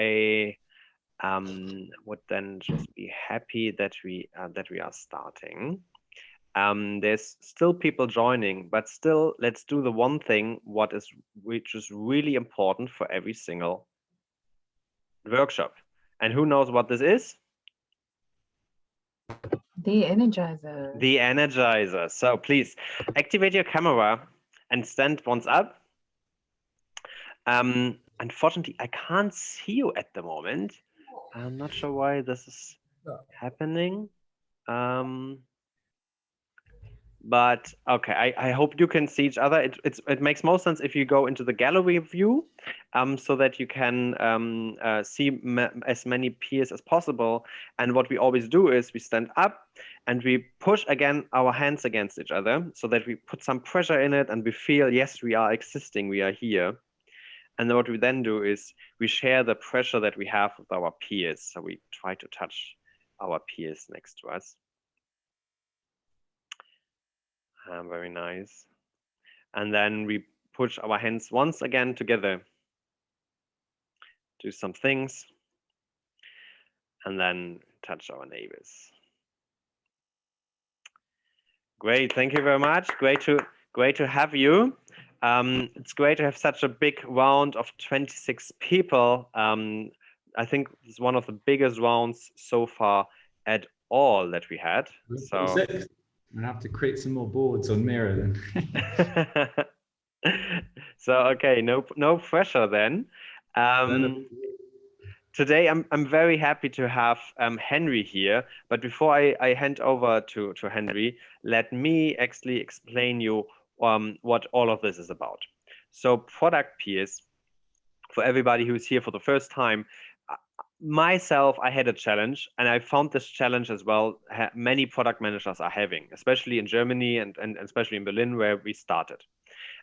I would then just be happy that we are starting. There's still people joining, but still, let's do the one thing which is really important for every single workshop. And who knows what this is? The Energizer. The Energizer. So please activate your camera and stand once up. Unfortunately, I can't see you at the moment. I'm not sure why this is happening. But okay, I hope you can see each other. It makes more sense if you go into the gallery view, so that you can see as many peers as possible. And what we always do is we stand up and we push again our hands against each other so that we put some pressure in it and we feel, yes, we are existing, we are here. And what we then do is we share the pressure that we have with our peers. So we try to touch our peers next to us. Very nice. And then we push our hands once again together. Do some things. And then touch our neighbors. Great, thank you very much. Great to have you. It's great to have such a big round of 26 people. I think it's one of the biggest rounds so far at all that we had. So I'm gonna have to create some more boards on Miro then. So okay, no pressure then. Today I'm very happy to have Henry here, but before I hand over to Henry, let me actually explain you what all of this is about. So product peers, for everybody who's here for the first time, myself, I had a challenge, and I found this challenge as well. Many product managers are having, especially in Germany and especially in Berlin, where we started.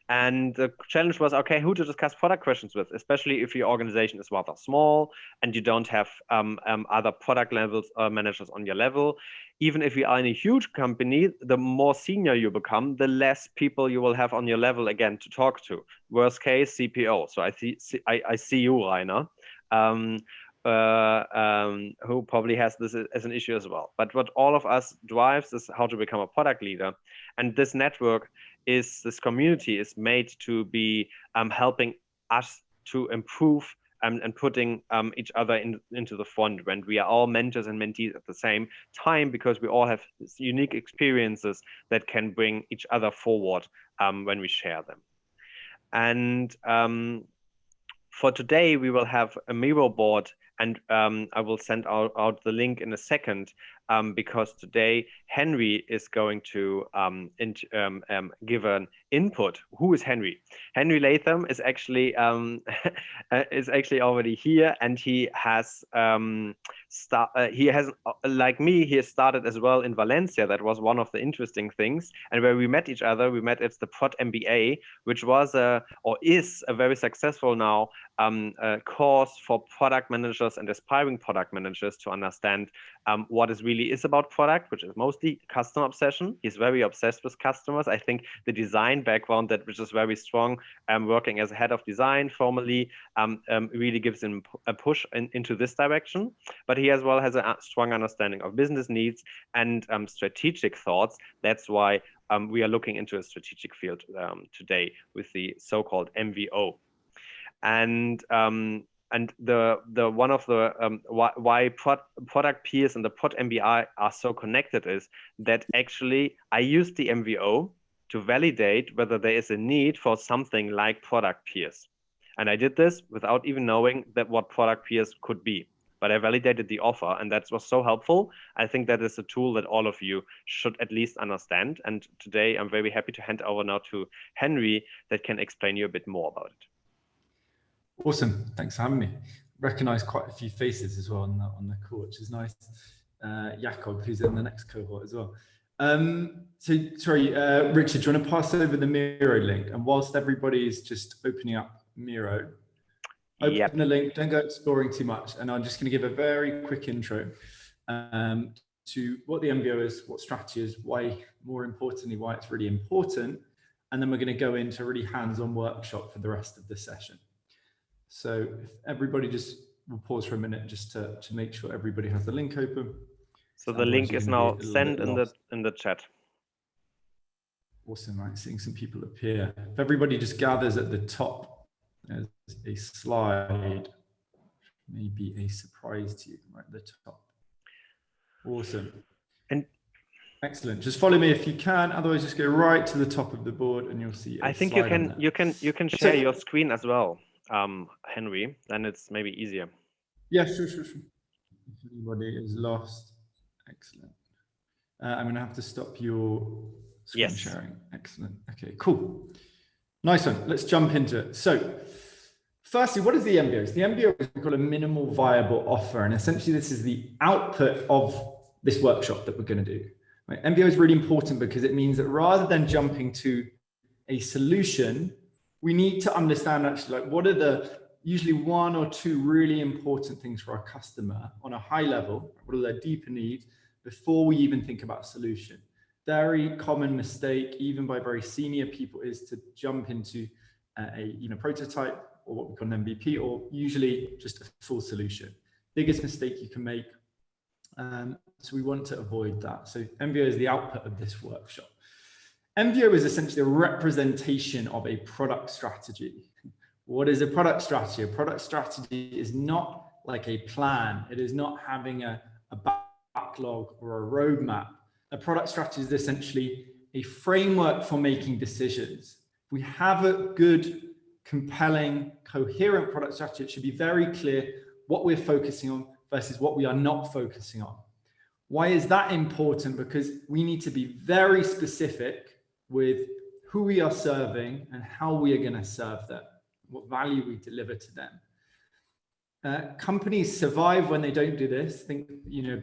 And the challenge was, okay, who to discuss product questions with, especially if your organization is rather small and you don't have other product levels managers on your level. Even if you are in a huge company, the more senior you become, the less people you will have on your level again to talk to. Worst case, CPO. So I see you, Rainer. Who probably has this as an issue as well. But what all of us drives is how to become a product leader. And this network this community is made to be helping us to improve and putting each other into the front when we are all mentors and mentees at the same time, because we all have unique experiences that can bring each other forward when we share them. And for today, we will have a Miro board, and I will send out the link in a second, because today Henry is going to give an input. Who is Henry? Henry Latham is actually already here, and he has like me, he has started as well in Valencia. That was one of the interesting things, and where we met each other, it's the ProdMBA, which was or is a very successful now course for product managers and aspiring product managers to understand what it really is about product, which is mostly customer obsession. He's very obsessed with customers. I think the design background, which is very strong, working as a head of design formally, really gives him a push into this direction. But he as well has a strong understanding of business needs and strategic thoughts. That's why we are looking into a strategic field today with the so-called MVO. And the one of the why product peers and the ProdMBA are so connected is that actually I use the MVO to validate whether there is a need for something like product peers. And I did this without even knowing what product peers could be. But I validated the offer, and that was so helpful. I think that is a tool that all of you should at least understand. And today I'm very happy to hand over now to Henry that can explain you a bit more about it. Awesome, thanks for having me. Recognize quite a few faces as well on the call, which is nice. Jakob, who's in the next cohort as well. So sorry, Richard, do you want to pass over the Miro link? And whilst everybody is just opening up Miro, open the link, don't go exploring too much. And I'm just going to give a very quick intro to what the MVO is, what strategy is, why, more importantly, why it's really important. And then we're going to go into a really hands-on workshop for the rest of the session. So if everybody just we'll pause for a minute just to make sure everybody has the link open. So the link is now sent in the chat. Awesome, right? Seeing some people appear. If everybody just gathers at the top, there's a slide, maybe a surprise to you right at the top. Awesome. And excellent. Just follow me if you can. Otherwise, just go right to the top of the board, and you'll see. I think you can share your screen as well, Henry. Then it's maybe easier. Yeah, sure. If anybody is lost, excellent. I'm going to have to stop your screen sharing. Excellent. Okay, cool. Nice one. Let's jump into it. So, firstly, what is the MVO? The MVO is called a minimal viable offer, and essentially this is the output of this workshop that we're going to do. Right? MVO is really important because it means that rather than jumping to a solution, we need to understand actually like what are the usually one or two really important things for our customer on a high level, what are their deeper needs before we even think about a solution. Very common mistake, even by very senior people, is to jump into a prototype or what we call an MVP, or usually just a full solution. Biggest mistake you can make. So we want to avoid that. So MVO is the output of this workshop. MVO is essentially a representation of a product strategy. What is a product strategy? A product strategy is not like a plan. It is not having a backlog or a roadmap. A product strategy is essentially a framework for making decisions. If we have a good, compelling, coherent product strategy, it should be very clear what we're focusing on versus what we are not focusing on. Why is that important? Because we need to be very specific with who we are serving and how we are going to serve them, what value we deliver to them. Companies survive when they don't do this. Think,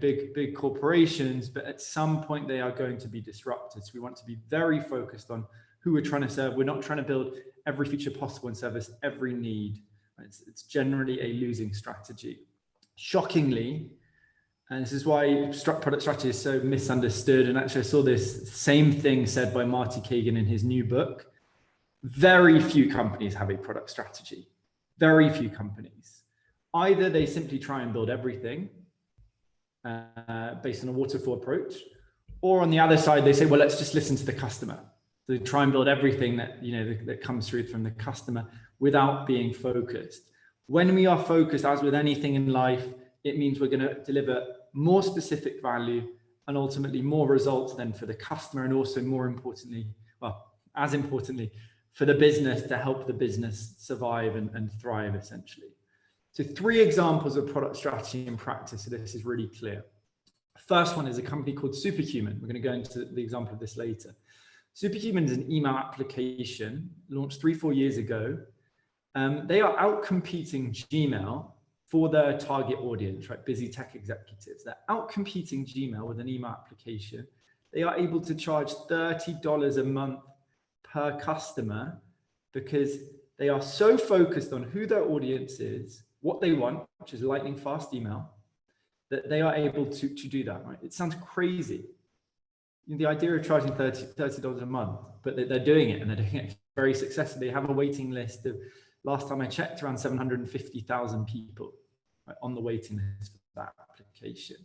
big corporations, but at some point they are going to be disrupted. So we want to be very focused on who we're trying to serve. We're not trying to build every feature possible and service every need. It's generally a losing strategy. Shockingly, and this is why product strategy is so misunderstood. And actually I saw this same thing said by Marty Kagan in his new book. Very few companies have a product strategy. Very few companies. Either they simply try and build everything based on a waterfall approach, or on the other side, they say, well, let's just listen to the customer. So they try and build everything that, that comes through from the customer without being focused. When we are focused, as with anything in life, it means we're going to deliver more specific value and ultimately more results than for the customer, and also more importantly, as importantly, for the business to help the business survive and thrive essentially. So 3 examples of product strategy in practice, so this is really clear. First one is a company called Superhuman. We're going to go into the example of this later. Superhuman is an email application launched 3-4 years ago. They are outcompeting Gmail for their target audience, right? Busy tech executives. They're outcompeting Gmail with an email application. They are able to charge $30 a month per customer because they are so focused on who their audience is, what they want, which is lightning fast email, that they are able to do that, right? It sounds crazy. The idea of charging $30 a month, but they're doing it, and they're doing it very successfully. They have a waiting list of, last time I checked, around 750,000 people, right, on the waiting list for that application.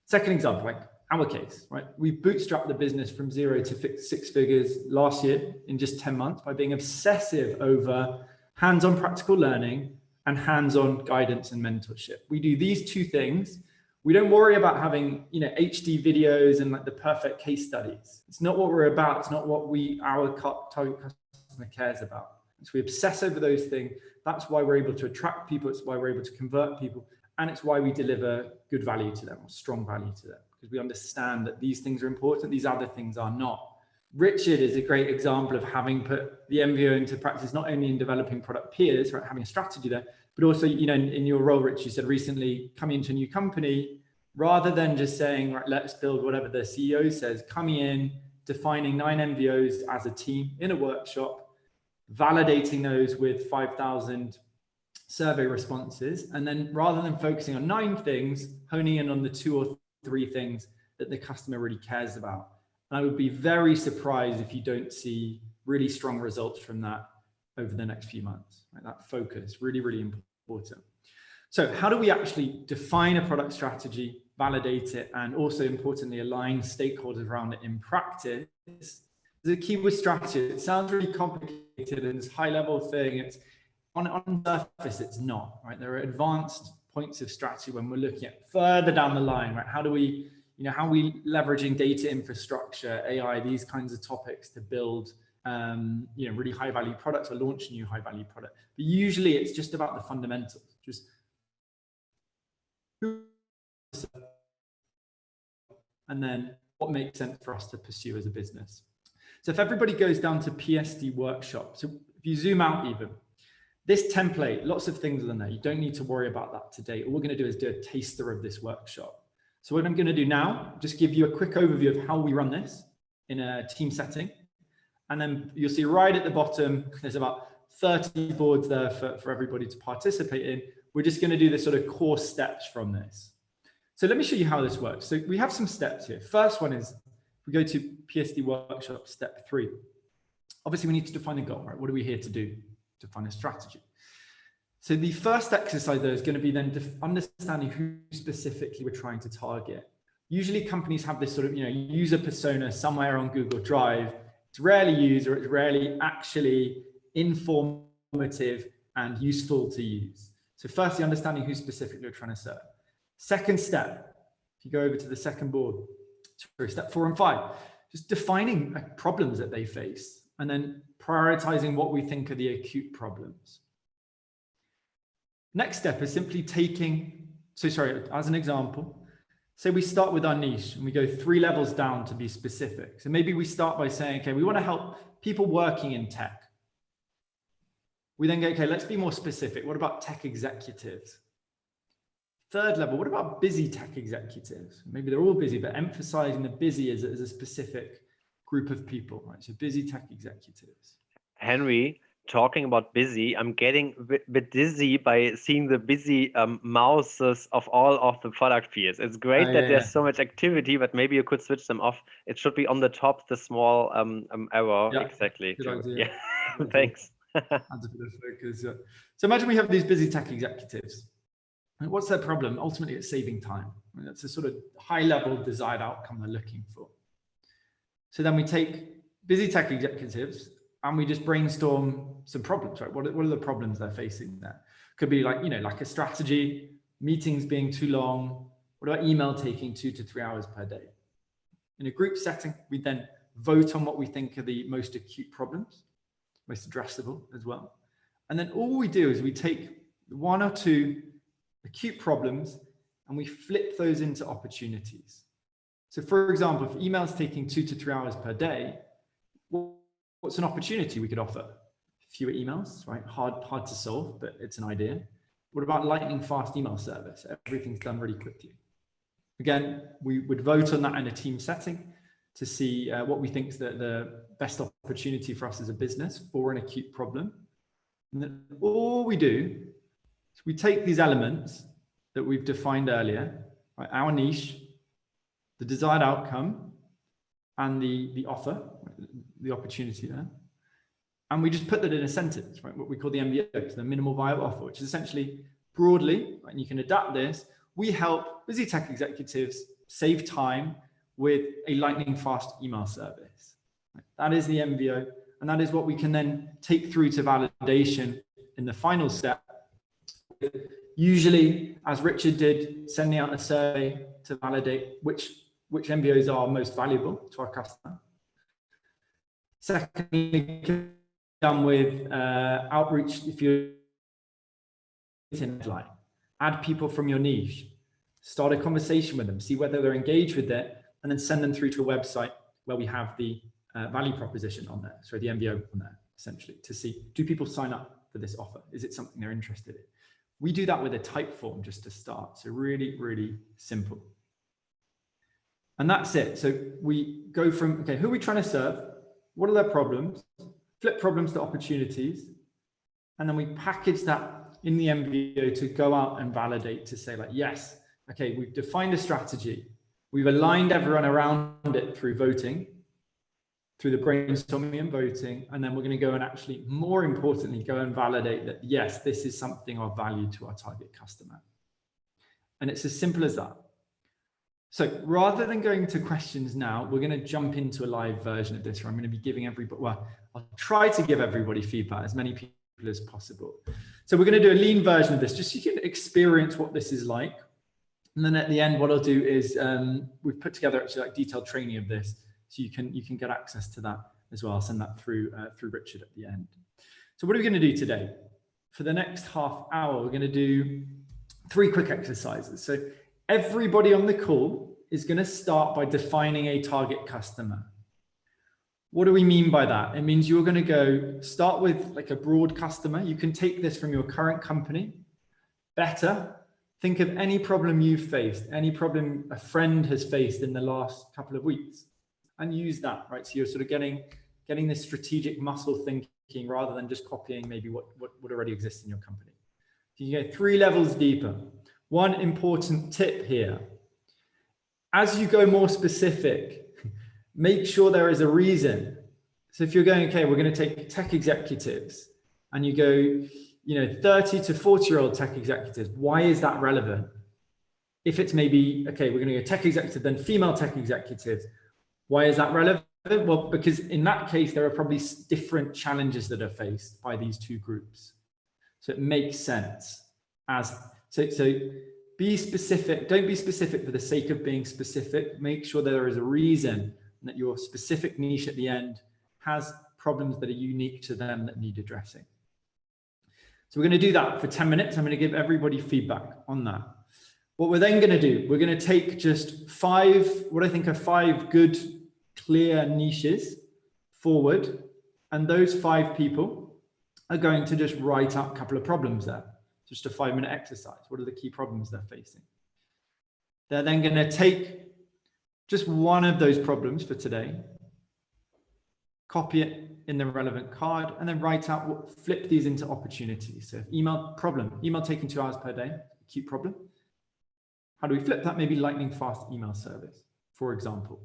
Second example, like our case, right? We bootstrapped the business from 0 to 6 figures last year in just 10 months by being obsessive over hands-on practical learning and hands-on guidance and mentorship. We do these 2 things. We don't worry about having, HD videos and like the perfect case studies. It's not what we're about. It's not what our target customer cares about. So we obsess over those things. That's why we're able to attract people. It's why we're able to convert people. And it's why we deliver good value to them, or strong value to them, because we understand that these things are important. These other things are not. Richard is a great example of having put the MVO into practice, not only in developing product peers, right, having a strategy there, but also, in your role, Rich, you said recently coming into a new company, rather than just saying, right, let's build whatever the CEO says, coming in, defining 9 MVOs as a team in a workshop, validating those with 5,000 survey responses, and then rather than focusing on 9 things, honing in on the 2 or 3 things that the customer really cares about. And I would be very surprised if you don't see really strong results from that over the next few months. Right? That focus, really, really important. So how do we actually define a product strategy, validate it, and also importantly, align stakeholders around it in practice? The key with strategy, it sounds really complicated and this high level thing. It's on the surface, it's not, right? There are advanced points of strategy when we're looking at further down the line, right? How do we, how are we leveraging data infrastructure, AI, these kinds of topics to build, really high value products or launch new high value product. But usually it's just about the fundamentals, just and then what makes sense for us to pursue as a business. So if everybody goes down to PSD workshop, so if you zoom out even, this template, lots of things in there. You don't need to worry about that today. All we're going to do is do a taster of this workshop. So what I'm going to do now, just give you a quick overview of how we run this in a team setting. And then you'll see right at the bottom, there's about 30 boards there for everybody to participate in. We're just going to do the sort of core steps from this. So let me show you how this works. So we have some steps here. First one is, we go to PSD workshop step 3. Obviously, we need to define a goal, right? What are we here to do? Define a strategy. So the first exercise there is going to be then understanding who specifically we're trying to target. Usually companies have this sort of, user persona somewhere on Google Drive. It's rarely used, or it's rarely actually informative and useful to use. So firstly, understanding who specifically we're trying to serve. Second step, if you go over to the second board, sorry, step 4 and 5, just defining problems that they face and then prioritizing what we think are the acute problems. Next step is simply as an example, say we start with our niche and we go 3 levels down to be specific. So maybe we start by saying, okay, we want to help people working in tech. We then go, okay, let's be more specific. What about tech executives? Third level, what about busy tech executives? Maybe they're all busy, but emphasizing the busy as a specific group of people, right? So busy tech executives. Henry, talking about busy, I'm getting a bit dizzy by seeing the busy mouses of all of the product peers. It's great that there's so much activity, but maybe you could switch them off. It should be on the top, the small arrow. Yeah, exactly. Yeah, thanks. Adds a bit of focus. Yeah. So imagine we have these busy tech executives. And what's their problem? Ultimately, it's saving time. I mean, that's a sort of high-level desired outcome they're looking for. So then we take busy tech executives and we just brainstorm some problems, right? What are the problems they're facing there? Could be like, like a strategy, meetings being too long. What about email taking 2 to 3 hours per day? In a group setting, we then vote on what we think are the most acute problems, most addressable as well. And then all we do is we take 1 or 2 acute problems and we flip those into opportunities. So for example, if email's taking 2 to 3 hours per day, what's an opportunity we could offer? Fewer emails, right? Hard to solve, but it's an idea. What about lightning fast email service? Everything's done really quickly. Again, we would vote on that in a team setting to see what we think is the best opportunity for us as a business for an acute problem. And then all we do is we take these elements that we've defined earlier, right? Our niche, the desired outcome, and the offer, the opportunity there. And we just put that in a sentence, right? What we call the MVO, the minimal viable offer, which is essentially broadly, right, and you can adapt this, we help busy tech executives save time with a lightning fast email service. Right? That is the MVO, and that is what we can then take through to validation in the final step. Usually, as Richard did, sending out a survey to validate which MVOs are most valuable to our customer. Secondly, done with outreach. If you're in line, add people from your niche, start a conversation with them, see whether they're engaged with it, and then send them through to a website where we have the value proposition on there, so the MVO on there, essentially, to see, do people sign up for this offer? Is it something they're interested in? We do that with a Typeform just to start. So really, really simple. And that's it. So we go from, okay, who are we trying to serve? What are their problems? Flip problems to opportunities. And then we package that in the MVO to go out and validate, to say like, yes, okay, we've defined a strategy. We've aligned everyone around it through voting. through the brainstorming and voting, and then we're going to go and actually, more importantly, go and validate that, yes, this is something of value to our target customer. And it's as simple as that. So rather than going to questions now, we're going to jump into a live version of this, where I'm going to be giving everybody, well, I'll try to give everybody feedback, as many people as possible. So we're going to do a lean version of this, just so you can experience what this is like. And then at the end, what I'll do is we've put together actually like detailed training of this, so you can get access to that as well. I'll send that through Richard at the end. So what are we going to do today? For the next half hour, we're going to do 3 quick exercises. So everybody on the call is going to start by defining a target customer. What do we mean by that? It means you're going to start with like a broad customer. You can take this from your current company. Better, think of any problem you've faced, any problem a friend has faced in the last couple of weeks, and use that, right? So you're sort of getting this strategic muscle thinking rather than just copying maybe what already exists in your company. So you go 3 levels deeper. One important tip here, as you go more specific, make sure there is a reason. So if you're going, okay, we're going to take tech executives, and you go, 30 to 40-year-old tech executives, why is that relevant? If it's maybe, okay, we're going to go tech executive, then female tech executives, why is that relevant? Well, because in that case, there are probably different challenges that are faced by these 2 groups. So it makes sense. So be specific. Don't be specific for the sake of being specific. Make sure there is a reason, that your specific niche at the end has problems that are unique to them that need addressing. So we're going to do that for 10 minutes. I'm going to give everybody feedback on that. What we're then going to do, we're going to take just 5, what I think are 5 good, clear niches forward. And those 5 people are going to just write out a couple of problems there. Just a 5-minute exercise. What are the key problems they're facing? They're then going to take just one of those problems for today, copy it in the relevant card, and then write out, flip these into opportunities. So email problem, email taking 2 hours per day, acute problem. How do we flip that? Maybe lightning fast email service, for example.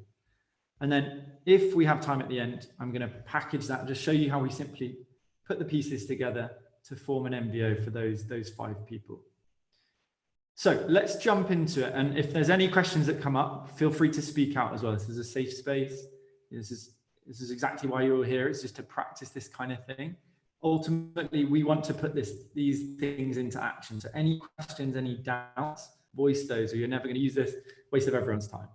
And then if we have time at the end, I'm going to package that and just show you how we simply put the pieces together to form an MVO for those 5 people. So let's jump into it. And if there's any questions that come up, feel free to speak out as well. This is a safe space. This is exactly why you're here. It's just to practice this kind of thing. Ultimately, we want to put these things into action. So any questions, any doubts, voice those, or you're never going to use this, waste of everyone's time.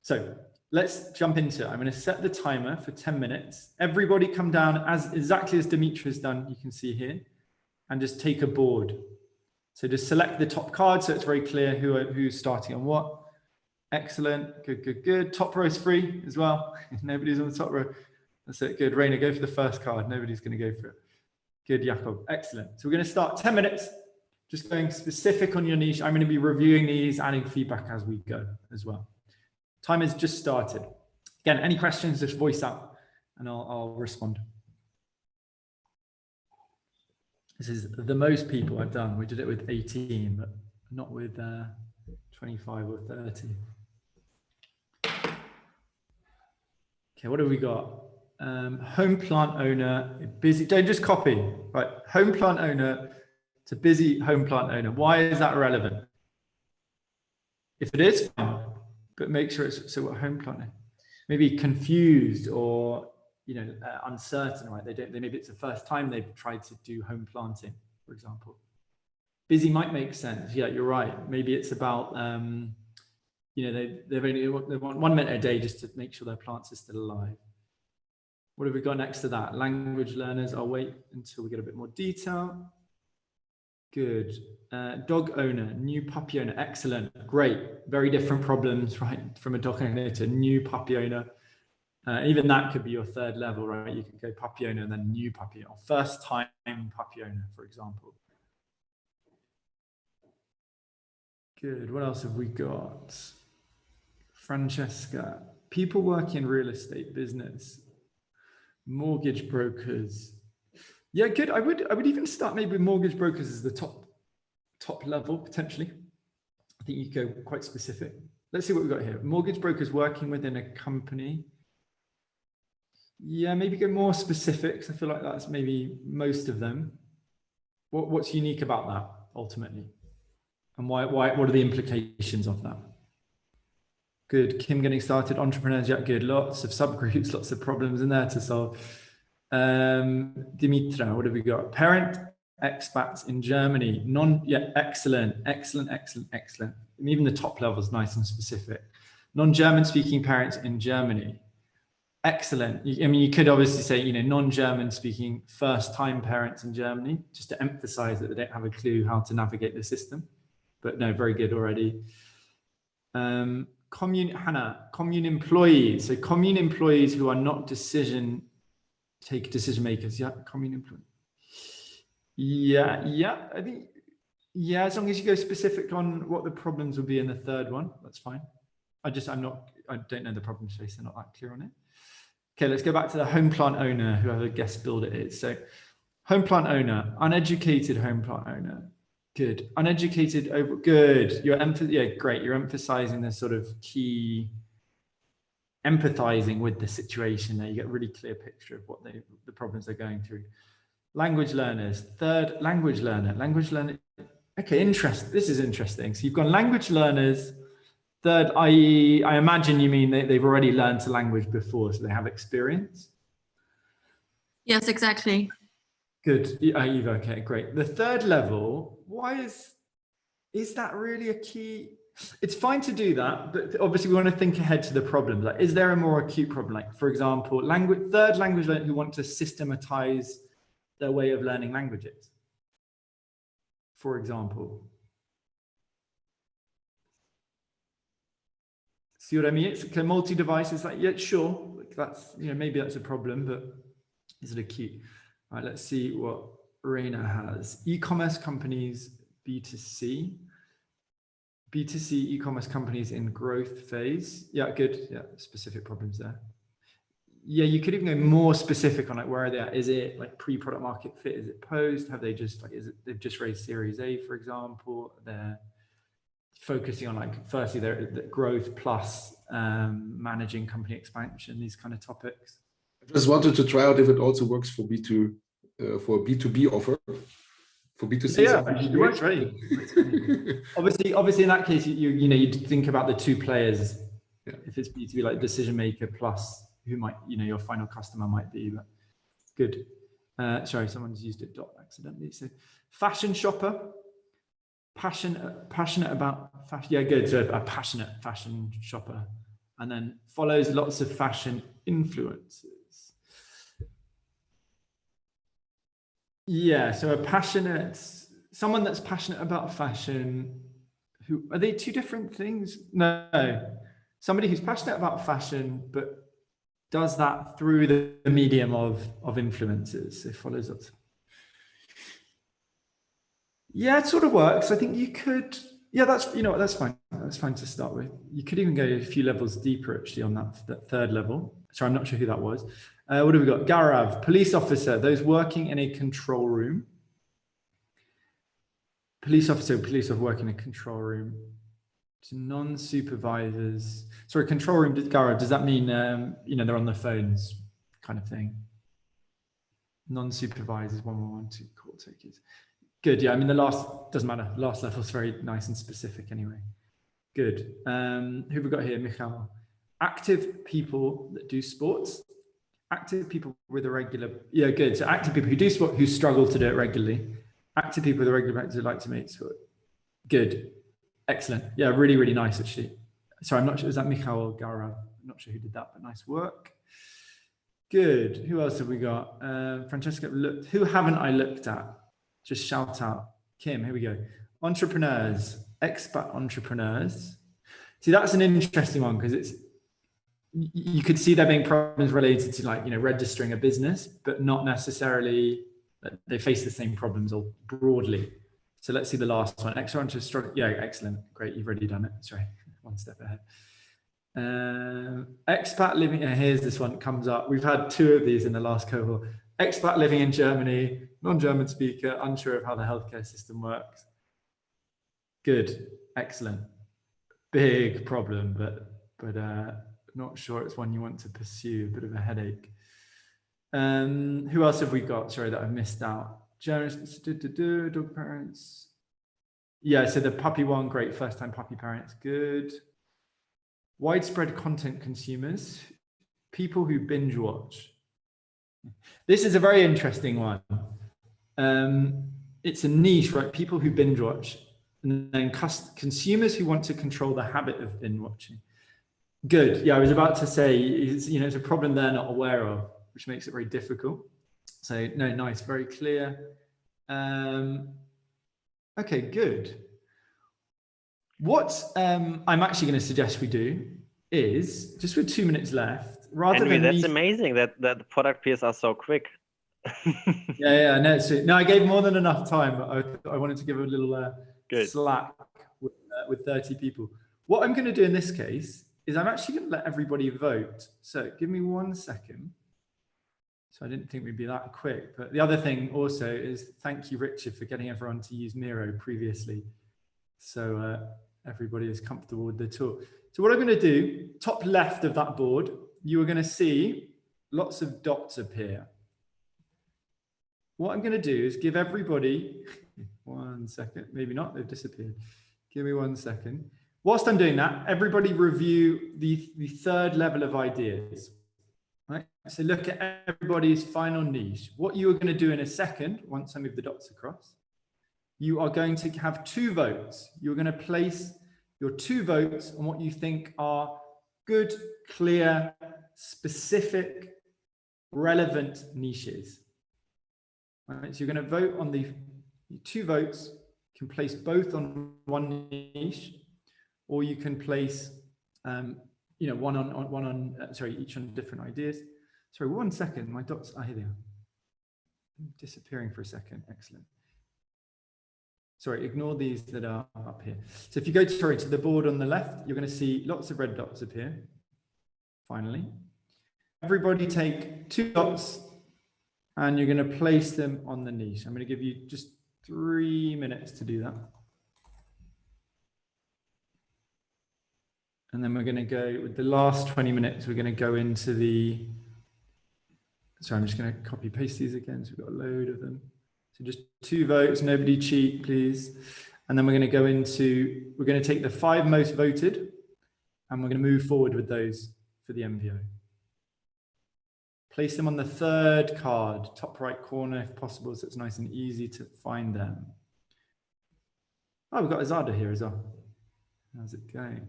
So let's jump into it. I'm going to set the timer for 10 minutes. Everybody come down exactly as Dimitri has done, you can see here, and just take a board. So just select the top card so it's very clear who's starting on what. Excellent. Good, good, good. Top row is free as well. Nobody's on the top row. That's it. Good. Raina, go for the first card. Nobody's going to go for it. Good, Jakob. Excellent. So we're going to start 10 minutes, just going specific on your niche. I'm going to be reviewing these, adding feedback as we go as well. Time has just started. Again, any questions, just voice out and I'll respond. This is the most people I've done. We did it with 18, but not with 25 or 30. Okay, what have we got? Home plant owner, busy, don't just copy, right? Home plant owner to busy home plant owner. Why is that relevant? If it is, fine, but make sure it's, so what home plant, maybe confused or, uncertain, right? Maybe it's the first time they've tried to do home planting, for example. Busy might make sense. Yeah, you're right. Maybe it's about, they want 1 minute a day just to make sure their plants are still alive. What have we got next to that? Language learners. I'll wait until we get a bit more detail. Good. Dog owner, new puppy owner. Excellent. Great. Very different problems, right? From a dog owner to new puppy owner. Even that could be your 3rd level, right? You could go puppy owner and then new puppy owner. First time puppy owner, for example. Good. What else have we got? Francesca. People working in real estate business. Mortgage brokers. Yeah, good. I would even start maybe with mortgage brokers as the top level, potentially. I think you go quite specific. Let's see what we've got here. Mortgage brokers working within a company. Yeah, maybe go more specifics. I feel like that's maybe most of them. What's unique about that ultimately? And why, what are the implications of that? Good. Kim getting started. Entrepreneurs, yeah, good. Lots of subgroups, lots of problems in there to solve. Dimitra, what have we got? Parent expats in Germany. Excellent. And even the top level is nice and specific. Non-German speaking parents in Germany. Excellent. I mean, you could obviously say, you know, non-German speaking first-time parents in Germany, just to emphasize that they don't have a clue how to navigate the system. But no, very good already. Commune employees. So commune employees who are not decision makers. Yeah, commune employees. Yeah, I think, yeah, as long as you go specific on what the problems will be in the third one, that's fine. I don't know the problem space, they're not that clear on it. Okay, let's go back to the home plant owner, whoever guest builder is. So home plant owner, uneducated home plant owner. Good. Uneducated over. Good. Great. You're emphasizing the sort of key, empathizing with the situation there. You get a really clear picture of what the problems they're going through. Language learners. Third, language learner. Language learner. Okay, this is interesting. So you've got language learners. Third, i.e., I imagine you mean they've already learned a language before, so they have experience. Yes, exactly. Good. Eva, okay, great. The third level, why is that really a key? It's fine to do that, but obviously we want to think ahead to the problem. Like, is there a more acute problem? Like, for example, third language learners who want to systematize their way of learning languages, for example. See what I mean? It's multi-device. It's like, yeah, sure. That's, you know, maybe that's a problem, but is it acute? All right, let's see what Reina has. E-commerce companies, B2C e-commerce companies in growth phase. Yeah, good. Yeah, specific problems there. Yeah, you could even go more specific on like where are they at? Is it like pre-product market fit? Is it post? Have they just like, they've just raised Series A, for example? They're focusing on like, firstly, the growth plus managing company expansion, these kind of topics. I just wanted to try out if it also works for for B2B offer. For B2C, yeah, it works right. obviously, in that case, you'd think about the two players. Yeah. If it's B2B, like decision maker plus who might, your final customer might be. But good. Sorry, someone's used it accidentally. So, fashion shopper, passionate about fashion. Yeah, good. So a passionate fashion shopper, and then follows lots of fashion influencers. Yeah, so someone that's passionate about fashion. Who are they? Two different things? No, somebody who's passionate about fashion, but does that through the medium of influencers. It follows up. Yeah, it sort of works. I think you could. Yeah, that's that's fine. That's fine to start with. You could even go a few levels deeper actually on that third level. Sorry, I'm not sure who that was. What have we got? Gaurav, police officer, those working in a control room. Police officer working in a control room. To non-supervisors. Sorry, control room, Gaurav, does that mean, they're on their phones kind of thing? Non-supervisors, 112 call takers. Good, yeah, I mean, the last, doesn't matter. Last level is very nice and specific anyway. Good. Who have we got here, Michal? Active people that do sports. Active people with a regular, yeah, good. So active people who do sport, who struggle to do it regularly. Active people with a regular practice who like to make sport. Good, excellent. Yeah, really, really nice actually. Sorry, I'm not sure, is that Michal or Gaurav? I'm not sure who did that, but nice work. Good, who else have we got? Francesca, who haven't I looked at? Just shout out. Kim, here we go. Entrepreneurs, expat entrepreneurs. See, that's an interesting one because you could see there being problems related to like, registering a business, but not necessarily that they face the same problems or broadly. So let's see the last one. Extra struggle. Yeah, excellent. Great. You've already done it. Sorry, one step ahead. Expat living. Here's this one. It comes up. We've had 2 of these in the last cohort. Expat living in Germany, non-German speaker, unsure of how the healthcare system works. Good. Excellent. Big problem, but not sure it's one you want to pursue. A bit of a headache. Who else have we got? Sorry, that I've missed out. Journalists, dog parents. Yeah, so the puppy one, great. First time puppy parents, good. Widespread content consumers, people who binge watch. This is a very interesting one. It's a niche, right? People who binge watch, and then consumers who want to control the habit of binge watching. Good. Yeah, I was about to say, it's a problem they're not aware of, which makes it very difficult. So no, nice, very clear. Okay, good. What I'm actually going to suggest we do is, just with 2 minutes left, rather Henry, than that's amazing that the product peers are so quick. yeah, no, no, I gave more than enough time, but I wanted to give a little slack with 30 people. What I'm going to do in this case is I'm actually going to let everybody vote. So give me 1 second. So I didn't think we'd be that quick. But the other thing also is thank you, Richard, for getting everyone to use Miro previously. So everybody is comfortable with the tool. So what I'm going to do, top left of that board, you are going to see lots of dots appear. What I'm going to do is give everybody 1 second, maybe not, they've disappeared. Give me 1 second. Whilst I'm doing that, everybody review the third level of ideas. Right? So look at everybody's final niche. What you are going to do in a second, once I move the dots across, you are going to have 2 votes. You're going to place your 2 votes on what you think are good, clear, specific, relevant niches. Right, so you're going to vote on the 2 votes. You can place both on one niche, or you can place, each on different ideas. Sorry, 1 second. My dots. Here they are. Disappearing for a second. Excellent. Sorry, ignore these that are up here. So if you go to the board on the left, you're going to see lots of red dots appear. Finally, everybody take 2 dots. And you're going to place them on the niche. I'm going to give you just 3 minutes to do that. And then we're going to go with the last 20 minutes. We're going to go into the, sorry, I'm just going to copy paste these again. So we've got a load of them. So just 2 votes, nobody cheat, please. And then we're going to go into, we're going to take the 5 most voted and we're going to move forward with those for the MVO. Place them on the 3rd card, top right corner if possible, so it's nice and easy to find them. Oh, we've got Azada here as well. How's it going?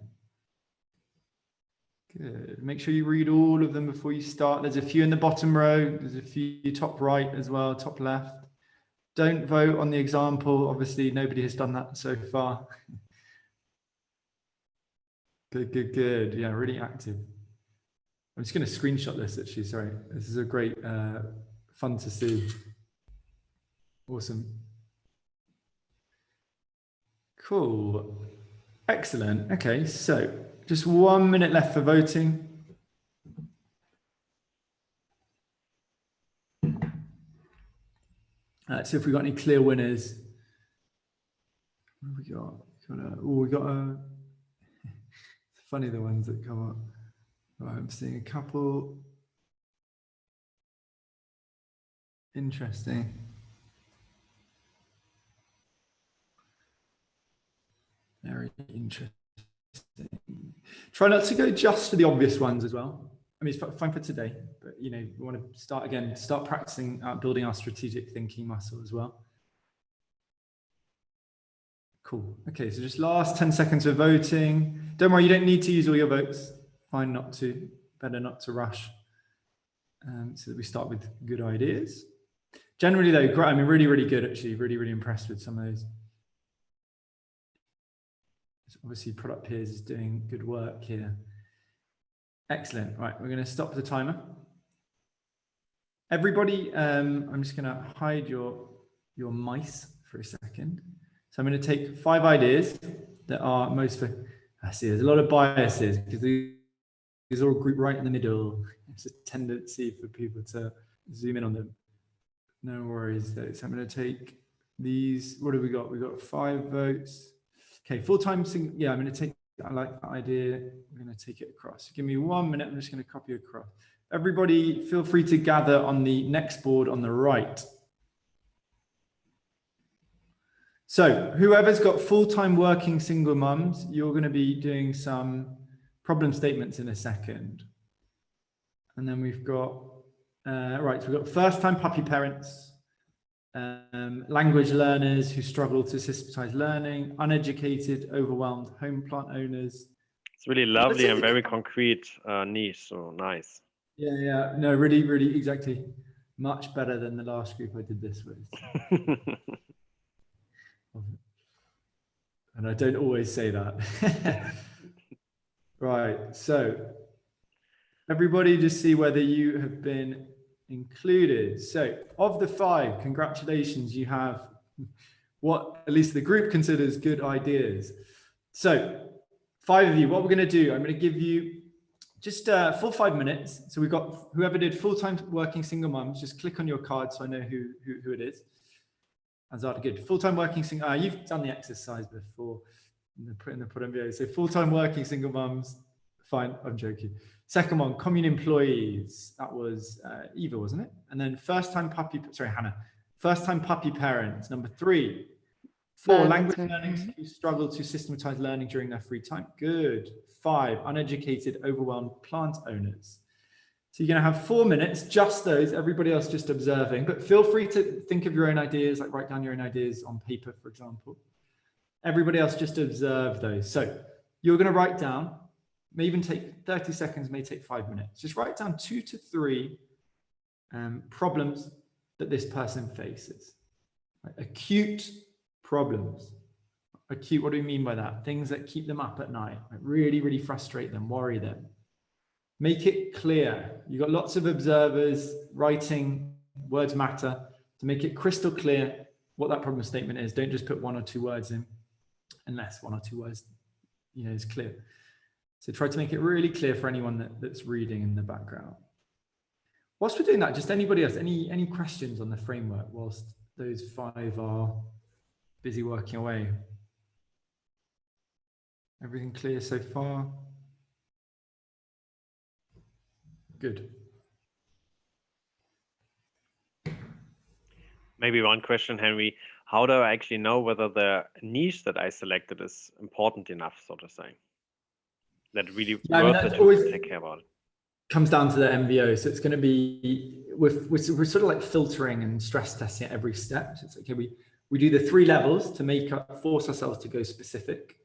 Good. Make sure you read all of them before you start. There's a few in the bottom row. There's a few top right as well, top left. Don't vote on the example. Obviously, nobody has done that so far. Good, good, good. Yeah, really active. I'm just going to screenshot this actually, sorry. This is a great, fun to see. Awesome. Cool. Excellent. Okay, so just 1 minute left for voting. Let's see if we've got any clear winners. What have we got? We got a, it's funny the ones that come up. Right, I'm seeing a couple. Interesting. Very interesting. Try not to go just for the obvious ones as well. I mean, it's fine for today, but we want to start practicing building our strategic thinking muscle as well. Cool. Okay, so just last 10 seconds of voting. Don't worry, you don't need to use all your votes. Fine not to, better not to rush. So that we start with good ideas. Generally though, great, I mean, really, really good actually, really, really impressed with some of those. So obviously product peers is doing good work here. Excellent, right, we're gonna stop the timer. Everybody, I'm just gonna hide your mice for a second. So I'm gonna take 5 ideas that are most for, I see there's a lot of biases because these are all grouped right in the middle. It's a tendency for people to zoom in on them. No worries though. So I'm going to take these. What have we got? We've got 5 votes. Okay, full-time single. Yeah, I'm going to take, I like that idea. I'm going to take it across. Give me 1 minute. I'm just going to copy across. everybody feel free to gather on the next board on the right. So whoever's got full-time working single mums, you're going to be doing some problem statements in a second. And then we've got, right, so we've got first-time puppy parents, language learners who struggle to systematize learning, uneducated, overwhelmed home plant owners. It's really lovely and very concrete niche, so nice. Yeah, no, really, really, exactly. Much better than the last group I did this with. And I don't always say that. Right, so everybody just see whether you have been included. So of the 5, congratulations, you have what at least the group considers good ideas. So 5 of you, what we're going to do, I'm going to give you just full 5 minutes. So we've got whoever did full-time working single mums, just click on your card so I know who it is. Azad, good. Full-time working single, you've done the exercise before in the ProdMBA. So full-time working single mums, fine, I'm joking. Second one, Commune Employees. That was Eva, wasn't it? And then first-time puppy, sorry, Hannah. First-time puppy parents. Number 3. 4, language learners who struggle to systematize learning during their free time. Good. 5, uneducated, overwhelmed plant owners. So you're going to have 4 minutes, just those, everybody else just observing, but feel free to think of your own ideas, like write down your own ideas on paper, for example. Everybody else just observe those. So you're going to write down, may even take 30 seconds, may take 5 minutes. Just write down 2 to 3 problems that this person faces. Right? Acute problems. Acute, what do we mean by that? Things that keep them up at night, like really, really frustrate them, worry them. Make it clear. You've got lots of observers writing, words matter, to make it crystal clear what that problem statement is. Don't just put 1 or 2 words in, unless 1 or 2 words, is clear. So try to make it really clear for anyone that's reading in the background. Whilst we're doing that, just anybody else, any questions on the framework whilst those 5 are busy working away? Everything clear so far? Good. Maybe one question, Henry. How do I actually know whether the niche that I selected is important enough, so to say? That really worth it to take care about it. Comes down to the MVO. So it's going to be, we're sort of like filtering and stress testing at every step. So it's okay, we do the 3 levels to force ourselves to go specific.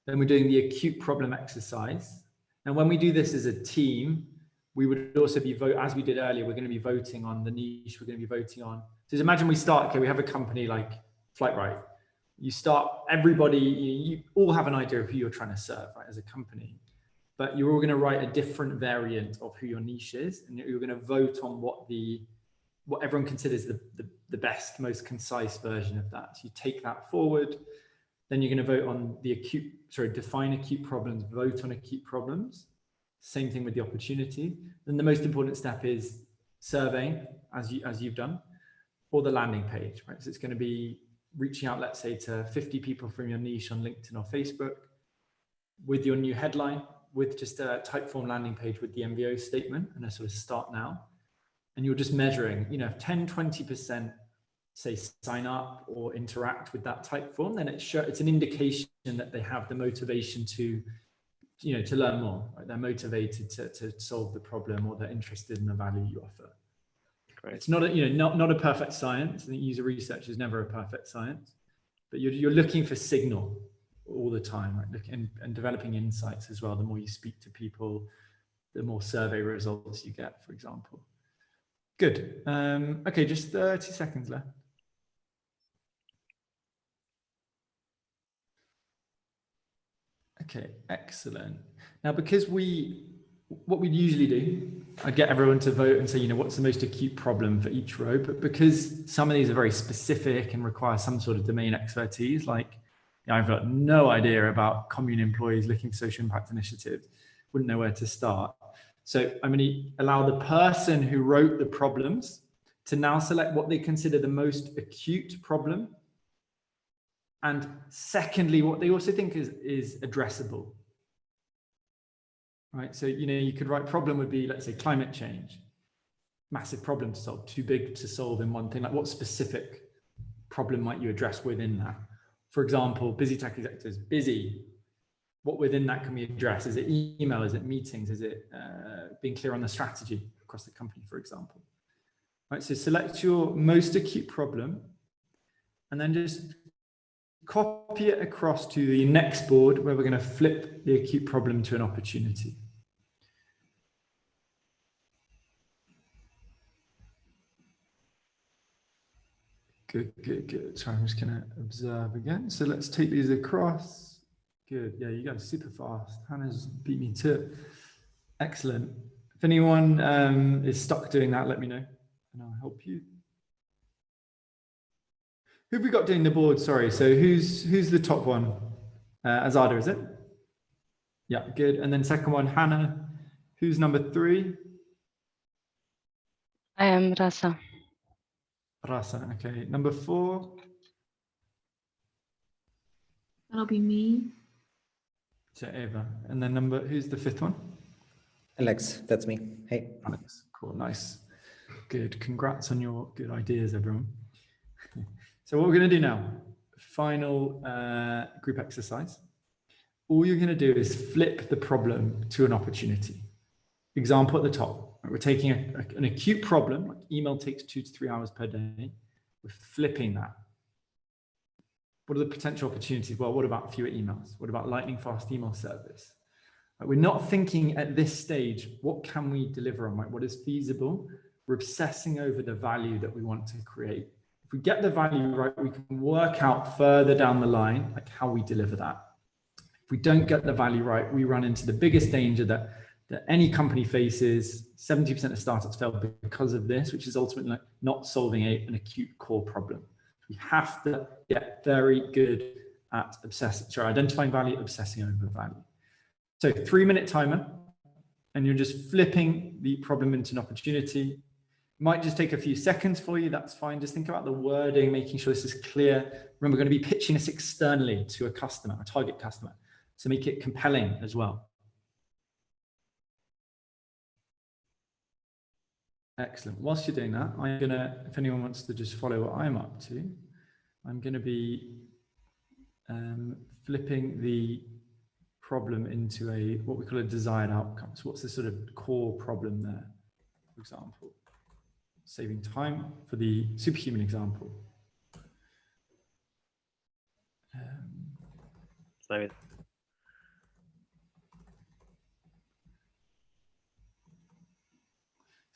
Then we're doing the acute problem exercise. And when we do this as a team, we would also be as we did earlier, we're going to be voting on the niche. We're going to be voting on. So just imagine we start, okay, we have a company like Flightright. You start, everybody, you all have an idea of who you're trying to serve, right, as a company. But you're all going to write a different variant of who your niche is, and you're going to vote on what everyone considers the best, most concise version of that. So you take that forward. Then you're going to vote on define acute problems, vote on acute problems. Same thing with the opportunity. Then the most important step is surveying, as you've done, or the landing page, right? So it's going to be reaching out, let's say, to 50 people from your niche on LinkedIn or Facebook with your new headline, with just a Typeform landing page with the MVO statement and a sort of start now. And you're just measuring, if 10, 20% say sign up or interact with that Typeform, then it's an indication that they have the motivation to learn more, right? They're motivated to solve the problem, or they're interested in the value you offer. Great. It's not not a perfect science. I think user research is never a perfect science, but you're looking for signal all the time, right? And developing insights as well. The more you speak to people, the more survey results you get, for example. Good. Okay, just 30 seconds left. Okay, excellent. Now, because what we usually do, I get everyone to vote and say, what's the most acute problem for each row, but because some of these are very specific and require some sort of domain expertise, like I've got no idea about commune employees looking for social impact initiatives, wouldn't know where to start. So I'm going to allow the person who wrote the problems to now select what they consider the most acute problem. And secondly, what they also think is addressable. right? So, you could write problem would be, let's say, climate change, massive problem to solve, too big to solve in one thing. Like, what specific problem might you address within that? For example, busy tech executives, busy. What within that can we address? Is it email? Is it meetings? Is it being clear on the strategy across the company, for example? Right, so select your most acute problem and then just copy it across to the next board where we're going to flip the acute problem to an opportunity. Good, good, good. So I'm just going to observe again. So let's take these across. Good. Yeah, you guys are super fast. Hannah's beat me to it. Excellent. If anyone is stuck doing that, let me know and I'll help you. Who have we got doing the board? Sorry. So who's the top one? Azada, is it? Yeah, good. And then second one, Hannah. Who's number 3? I am Rasa. Rasa, okay. Number 4. That'll be me. So Eva. And then who's the 5th one? Alex, that's me. Hey. Alex, cool, nice. Good, congrats on your good ideas, everyone. So what we're gonna do now, final group exercise. All you're gonna do is flip the problem to an opportunity. Example at the top, we're taking an acute problem, like email takes 2 to 3 hours per day. We're flipping that. What are the potential opportunities? Well, what about fewer emails? What about lightning fast email service? We're not thinking at this stage, what can we deliver on? What is feasible? We're obsessing over the value that we want to create. If we get the value right, we can work out further down the line, like how we deliver that. If we don't get the value right, we run into the biggest danger that any company faces. 70% of startups fail because of this, which is ultimately not solving an acute core problem. We have to get very good at identifying value, obsessing over value. So 3-minute timer, and you're just flipping the problem into an opportunity. It might just take a few seconds for you, that's fine. Just think about the wording, making sure this is clear. Remember, we're going to be pitching this externally to a customer, a target customer. So make it compelling as well. Excellent. Whilst you're doing that, I'm going to, if anyone wants to just follow what I'm up to, I'm going to be flipping the problem into what we call a desired outcome. So what's the sort of core problem there? For example, saving time for the superhuman example. So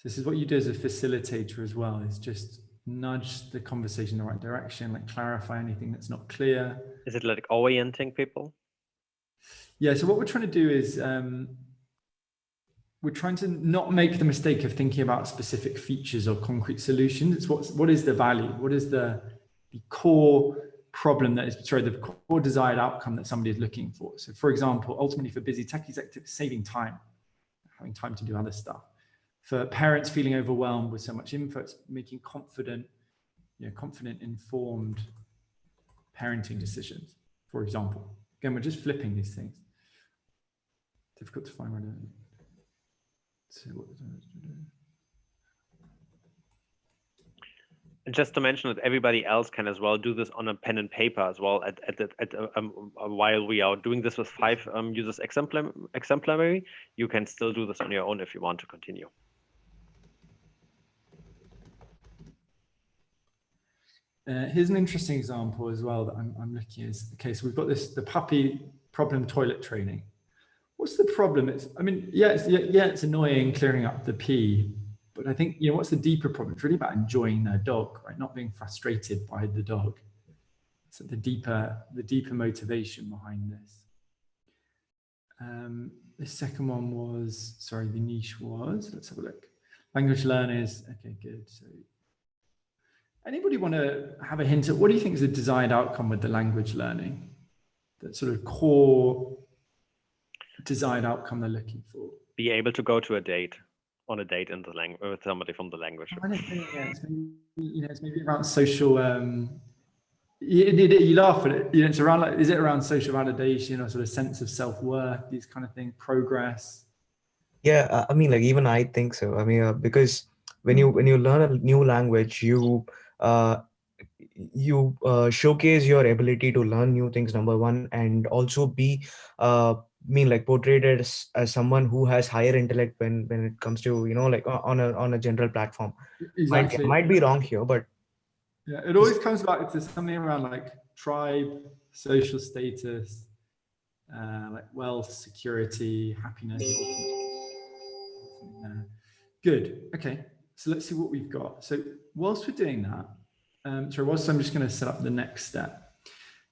this is what you do as a facilitator as well, is just nudge the conversation in the right direction, like clarify anything that's not clear. is it like orienting people? Yeah, so what we're trying to do is we're trying to not make the mistake of thinking about specific features or concrete solutions. It's what is the value? What is the core problem that is, the core desired outcome that somebody is looking for? So for example, ultimately for busy tech executives, saving time, having time to do other stuff. For parents feeling overwhelmed with so much info, it's making confident, informed parenting decisions, for example. Again, we're just flipping these things. Difficult to find right now. So what And just to mention that everybody else can as well do this on a pen and paper as well. While we are doing this with 5 users exemplary, you can still do this on your own if you want to continue. Here's an interesting example as well that I'm looking at. Okay, so we've got the puppy problem toilet training. What's the problem? It's annoying clearing up the pee, but I think, what's the deeper problem? It's really about enjoying their dog, right? Not being frustrated by the dog. So the deeper motivation behind this. The second one was, sorry, the niche was, let's have a look. Language learners, okay, good. So anybody want to have a hint at what do you think is the desired outcome with the language learning? That sort of core desired outcome they're looking for? Be able to go to a date, on a date in the language with somebody from the language. I don't think, it's maybe around social. You laugh at it. It's around is it around social validation or sort of sense of self-worth, these kind of things, progress? Yeah, I mean, like even I think so. I mean, because when you learn a new language, you showcase your ability to learn new things, number one, and also be like portrayed as someone who has higher intellect when it comes to like on a general platform. Exactly. Might be wrong here, but yeah, it always comes back to something around like tribe, social status, like wealth, security, happiness. Good. Okay. So let's see what we've got. So whilst we're doing that, whilst I'm just going to set up the next step,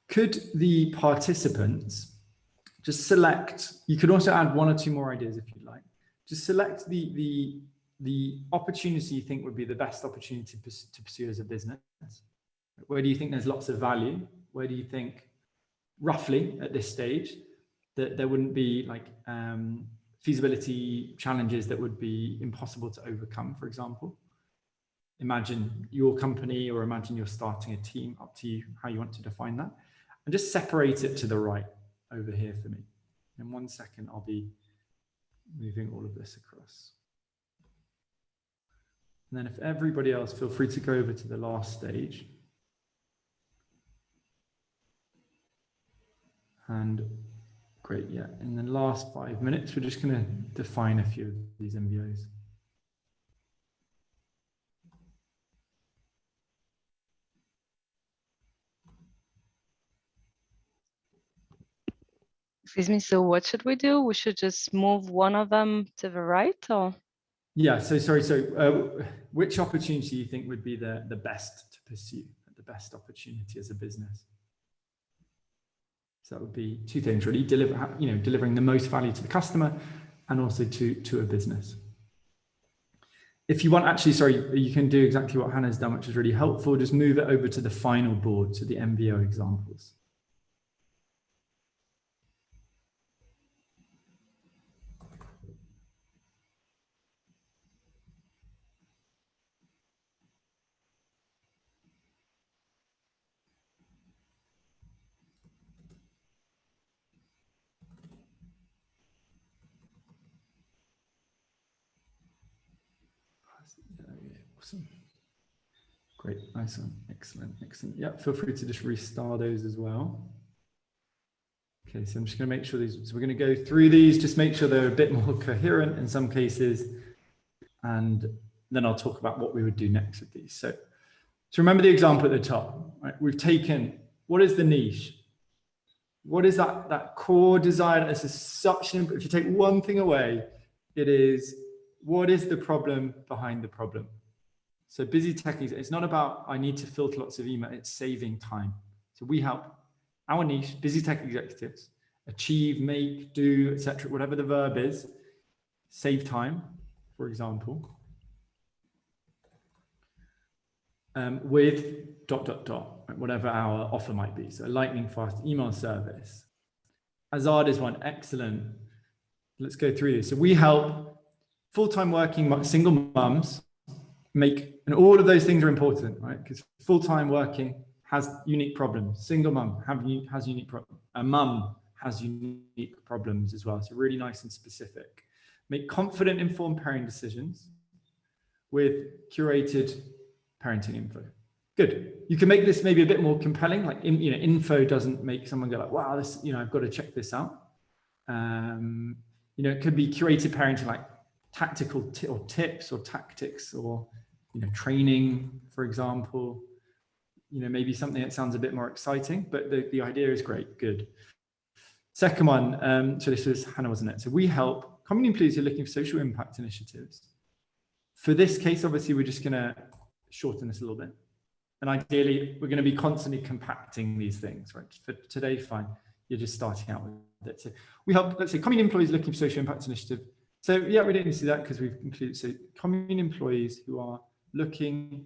could the participants just select, you could also add one or two more ideas if you'd like, just select the opportunity you think would be the best opportunity to pursue as a business. Where do you think there's lots of value? Where do you think roughly at this stage that there wouldn't be like feasibility challenges that would be impossible to overcome, for example? Imagine your company, or imagine you're starting a team, up to you how you want to define that. And just separate it to the right over here for me. In 1 second, I'll be moving all of this across. And then if everybody else, feel free to go over to the last stage. And great, yeah. In the last 5 minutes, we're just going to define a few of these MVOs. Excuse me, so what should we do? We should just move one of them to the right, or? Yeah, so sorry, so which opportunity do you think would be the best to pursue, the best opportunity as a business? So that would be two things really, delivering the most value to the customer and also to a business. If you want, actually, sorry, you can do exactly what Hannah's done, which is really helpful. Just move it over to the final board, to the MVO examples. Awesome. Great, nice one, excellent, excellent. Yeah, feel free to just restar those as well. Okay, so I'm just going to make sure these, so we're going to go through these, just make sure they're a bit more coherent in some cases, and then I'll talk about what we would do next with these. So remember the example at the top, right? We've taken, what is the niche? What is that core desire? This is such an, if you take one thing away, it is, what is the problem behind the problem? So busy techies, it's not about, I need to filter lots of email, it's saving time. So we help our niche, busy tech executives, achieve, make, do, etc., whatever the verb is, save time, for example, with ... whatever our offer might be. So a lightning fast email service. Azad is one, excellent. Let's go through this. So we help full-time working single mums make, and all of those things are important, right? Because full-time working has unique problems. Single mum has unique problems. A mum has unique problems as well. So really nice and specific. Make confident, informed parenting decisions with curated parenting info. Good. You can make this maybe a bit more compelling. Like info doesn't make someone go like, wow, this, I've got to check this out. It could be curated parenting, like tactical or tips or tactics or training, for example. Maybe something that sounds a bit more exciting, but the idea is great. Good. Second one, so this was Hannah, wasn't it? So we help commune employees who are looking for social impact initiatives. For this case, obviously, we're just going to shorten this a little bit. And ideally, we're going to be constantly compacting these things, right? For today, fine. You're just starting out with it. So we help, let's say, commune employees looking for social impact initiative. So yeah, we don't need to see that because we've included, so commune employees who are looking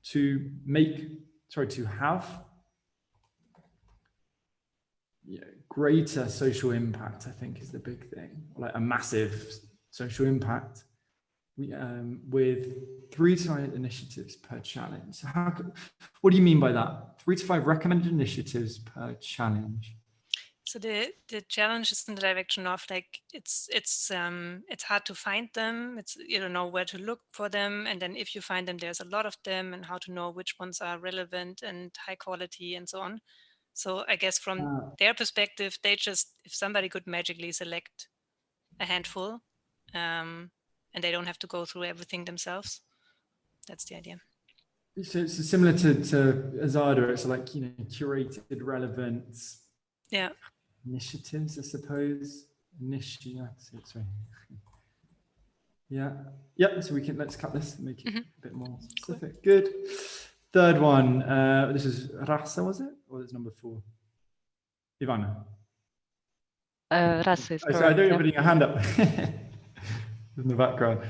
to have greater social impact, I think is the big thing, like a massive social impact. With 3 to 5 initiatives per challenge. So what do you mean by that? 3 to 5 recommended initiatives per challenge. So the challenge is in the direction of like it's hard to find them. It's you don't know where to look for them, and then if you find them, there's a lot of them, and how to know which ones are relevant and high quality and so on. So I guess from their perspective, they just if somebody could magically select a handful, and they don't have to go through everything themselves. That's the idea. So it's similar to Azada. It's like, you know, curated relevance. Yeah. Initiatives, I suppose. Sorry. Yeah. Yeah. So let's cut this and make it a bit more specific. Cool. Good. Third one. This is Rasa, was it? Or is number 4? Ivana. Rasa is correct. So I know you're putting your hand up in the background.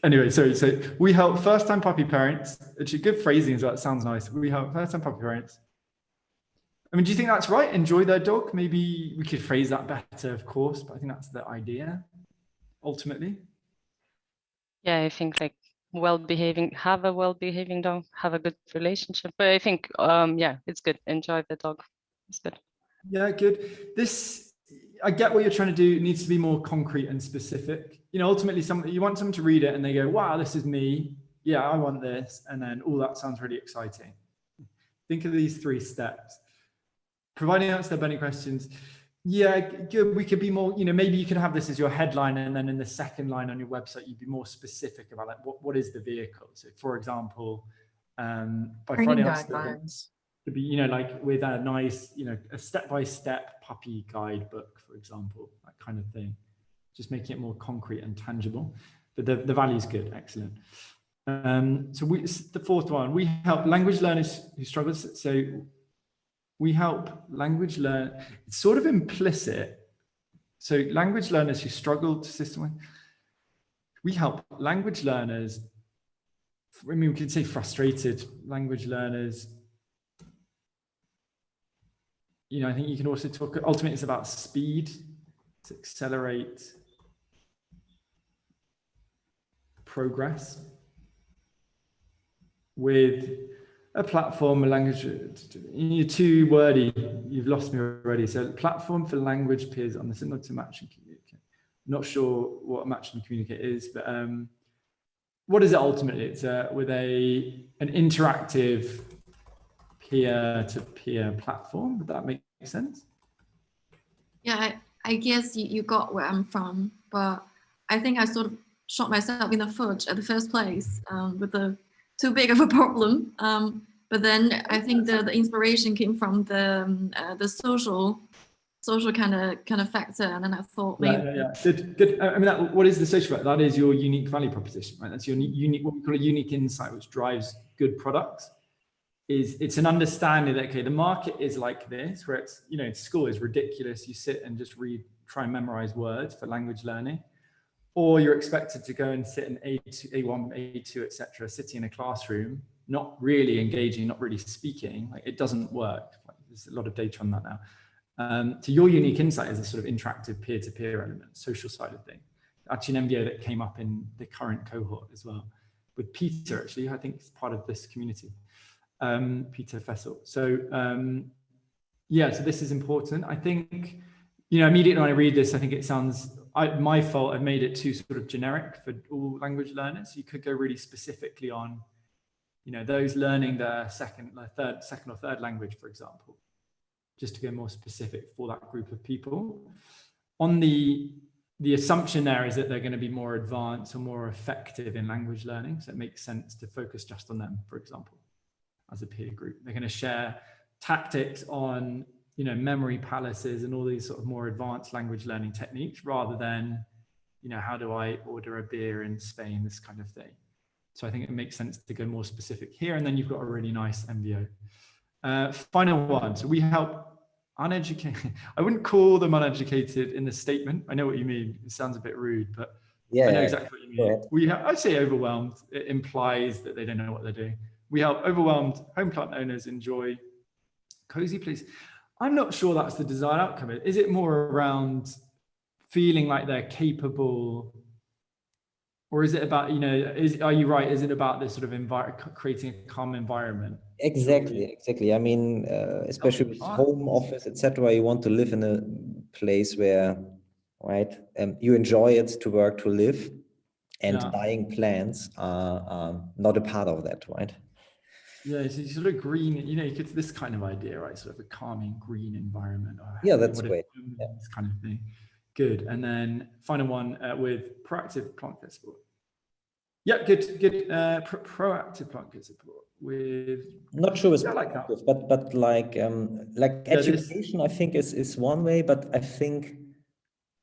Anyway, sorry. So we help first-time puppy parents. Actually, good phrasing as well. It sounds nice. We help first-time puppy parents. I mean, do you think that's right? Enjoy their dog? Maybe we could phrase that better, of course, but I think that's the idea, ultimately. Yeah, I think like have a well-behaving dog, have a good relationship. But I think, yeah, it's good. Enjoy the dog. It's good. Yeah, good. I get what you're trying to do. It needs to be more concrete and specific. You know, ultimately, you want someone to read it and they go, wow, this is me. Yeah, I want this. And then, oh, that sounds really exciting. Think of these 3 steps. Providing answers to their burning questions. Yeah, good. We could be more, you know, maybe you could have this as your headline, and then in the second line on your website, you'd be more specific about like what is the vehicle. So for example, by Friday guidelines. to be, you know, like with a nice, you know, a step-by-step puppy guidebook, for example, that kind of thing. Just making it more concrete and tangible. But the value is good. Excellent. So the 4th one, we help language learners who struggle. So we help language learn. It's sort of implicit. So language learners who struggle to system. We help language learners. I mean, we could say frustrated language learners. You know, I think you can also talk. Ultimately, it's about speed to accelerate progress with a platform, a language. You're too wordy. You've lost me already. So, platform for language peers on the similar to match and communicate. Not sure what match and communicate is, but what is it ultimately? It's with an interactive peer-to-peer platform. Would that make sense? Yeah, I guess you got where I'm from, but I think I sort of shot myself in the foot at the first place with the too big of a problem. But then I think the inspiration came from the social kind of factor, and then I thought maybe good. I mean, what is the social factor? That is your unique value proposition, right? That's your unique, what we call a unique insight, which drives good products. It's an understanding that, okay, the market is like this, where it's, you know, school is ridiculous. You sit and just try and memorize words for language learning, or you're expected to go and sit in A2, A1, A2, etc., sitting in a classroom, not really engaging, not really speaking. Like, it doesn't work. Like, there's a lot of data on that now. So your unique insight is a sort of interactive peer-to-peer element, social side of thing. Actually, an MVO that came up in the current cohort as well, with Peter, actually, I think he's part of this community. Peter Fessel. So yeah, so this is important. I think, you know, immediately when I read this, I think it sounds, my fault, I've made it too sort of generic for all language learners. You could go really specifically on, you know, those learning their second or third language, for example, just to go more specific for that group of people. On the assumption there is that they're going to be more advanced or more effective in language learning. So it makes sense to focus just on them, for example, as a peer group. They're going to share tactics on, you know, memory palaces and all these sort of more advanced language learning techniques, rather than, you know, how do I order a beer in Spain, this kind of thing. So I think it makes sense to go more specific here, and then you've got a really nice MVO. Final one. So we help uneducated. I wouldn't call them uneducated in the statement. I know what you mean. It sounds a bit rude, but yeah, I know exactly what you mean. I say overwhelmed. It implies that they don't know what they're doing. We help overwhelmed home plant owners enjoy cozy place. I'm not sure that's the desired outcome. Is it more around feeling like they're capable Or is it about, you know, are you right? Is it about this sort of creating a calm environment? Exactly. I mean, especially with home office, etc., you want to live in a place where, right, you enjoy it to work, to live, and dying plants are not a part of that, right? Yeah, so sort of green, you know, you get this kind of idea, right? Sort of a calming green environment. Yeah, that's great. This kind of thing. Good. And then final one with proactive plant care support. Yeah, good. Proactive plant care support with. Not sure it's like that, but like education, I think is one way, but I think.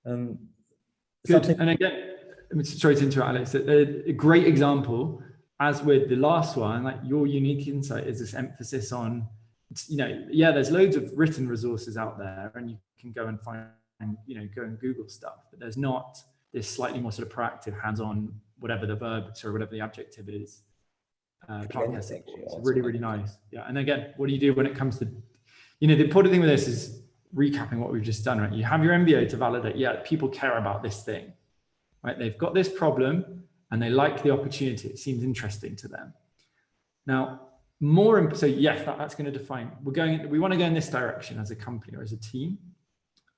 Good. And again, I'm sorry to interrupt, Alex. A great example, as with the last one, like your unique insight is this emphasis on, you know, yeah, there's loads of written resources out there, and you can go and find, you know, go and Google stuff, but there's not this slightly more sort of proactive, hands-on, whatever the verb or whatever the adjective is. It's really, really nice. Yeah. And again, what do you do when it comes to, you know, the important thing with this is recapping what we've just done, right? You have your MVO to validate, yeah, people care about this thing, right? They've got this problem and they like the opportunity. It seems interesting to them. Now, so yes, that's going to define, we want to go in this direction as a company or as a team.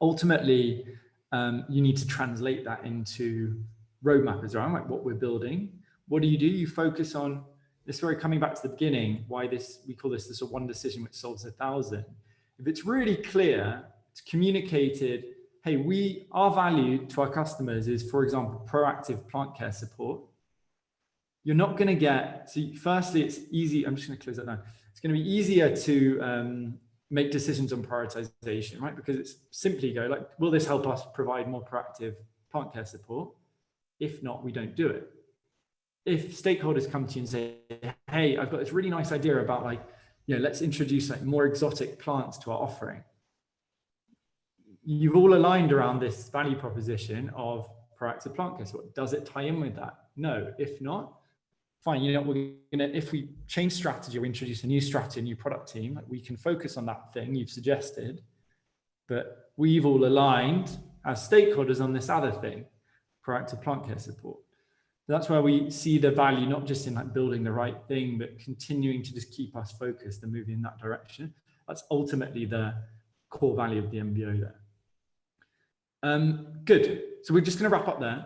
Ultimately, you need to translate that into roadmap as well, like what we're building. What do? You focus on this, where coming back to the beginning, why we call this the one decision which solves 1,000. If it's really clear, it's communicated, hey, our value to our customers is, for example, proactive plant care support. You're not going to get, so firstly, it's easy. I'm just going to close that down. It's going to be easier to make decisions on prioritization, right? Because it's simply go like, will this help us provide more proactive plant care support? If not, we don't do it. If stakeholders come to you and say, hey, I've got this really nice idea about like, you know, let's introduce like more exotic plants to our offering. You've all aligned around this value proposition of proactive plant care. So does it tie in with that? No. If not, fine. You know, if we change strategy or introduce a new strategy, a new product team, like we can focus on that thing you've suggested, but we've all aligned as stakeholders on this other thing, proactive plant care support. That's where we see the value, not just in like building the right thing, but continuing to just keep us focused and moving in that direction. That's ultimately the core value of the MVO there. Good. So we're just going to wrap up there.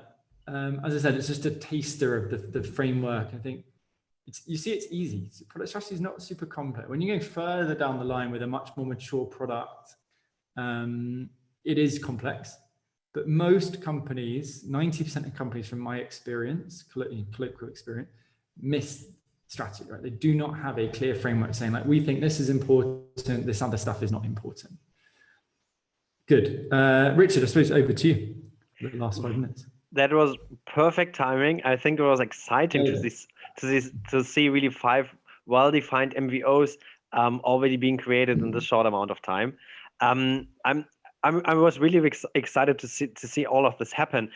As I said, it's just a taster of the framework. I think you see it's easy. So product strategy is not super complex. When you go further down the line with a much more mature product, it is complex. But most companies, 90% of companies from my experience, colloquial experience, miss strategy, right? They do not have a clear framework saying like, we think this is important, this other stuff is not important. Good. Richard, I suppose over to you for the last 5 minutes. That was perfect timing. I think it was exciting to see really 5 well-defined MVOs already being created in this short amount of time. I was really excited to see all of this happen.